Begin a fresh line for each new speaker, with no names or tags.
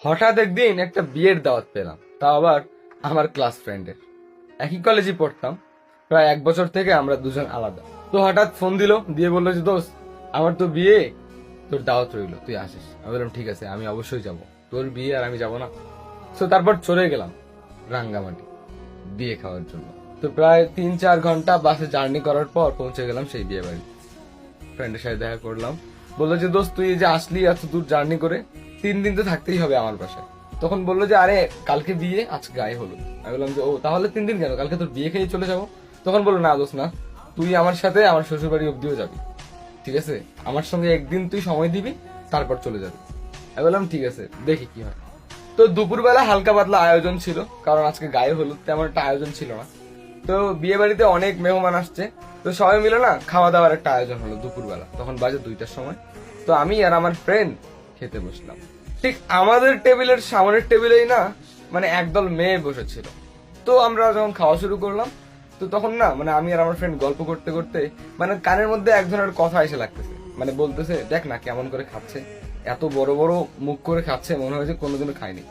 হঠাৎ একদিন একটা বিয়ের দাওয়াত পেলাম, তাও আবার আমার ক্লাস ফ্রেন্ডের। একই কলেজে পড়তাম, প্রায় 1 বছর থেকে আমরা দুজন আলাদা। তো হঠাৎ ফোন দিয়ে বললো যে দোস্ত, আমার তো বিয়ে, তোর দাওয়াত রইলো, তুই আসিস। আমি বললাম ঠিক আছে, আমি অবশ্যই যাব, তোর বিয়ে আর আমি যাব না? তো তারপর চলে গেলাম রাঙ্গামাটি বিয়ে খাওয়ার জন্য। তো প্রায় 3-4 ঘন্টা বাসে জার্নি করার পর পৌঁছে গেলাম সেই বিয়ে বাড়ি। ফ্রেন্ডের সাথে দেখা করলাম, বললো যে দোস্ত তুই এই যে আসলি এত দূর জার্নি করে, 3 দিন তো থাকতেই হবে আমার বাসায়। তখন বললো যে আরে কালকে বিয়ে, আজকে গায়ে হলো। আমি বললাম যে ও তাহলে 3 দিন কেন, কালকে তোর বিয়ে খেয়ে চলে যাবো। তখন বললো না দোস্ত না, তুই আমার সাথে আমার শ্বশুর বাড়ি অব্দিও যাবি, ঠিক আছে? আমার সঙ্গে একদিন তুই সময় দিবি, তারপর চলে যাবি। আমি বললাম ঠিক আছে, দেখি কি হয়। তো দুপুরবেলা হালকা পাতলা আয়োজন ছিল, কারণ আজকে গায়ে হলুদ, তেমন একটা আয়োজন ছিল না। তো বিয়ে বাড়িতে অনেক মেহমান আসছে, তো সবাই মিলে না খাওয়া দাওয়ার একটা আয়োজন হলো দুপুরবেলা। তখন বাজে 2টার সময়। তো আমি আর আমার ফ্রেন্ড খেতে বসলাম। ঠিক আমাদের টেবিলের সামনের টেবিলেই না মানে একদল মেয়ে বসেছিল। তো আমরা যখন খাওয়া শুরু করলাম, তো তখন না মানে আমি আর আমার ফ্রেন্ড গল্প করতে করতে মানে কানের মধ্যে একজনের কথা এসে লাগতেছে, মানে বলতেছে দেখ না কেমন করে খাচ্ছে, এত বড় বড় মুখ করে খাচ্ছে, মনে হয়েছে কোনোদিনও খায়নি।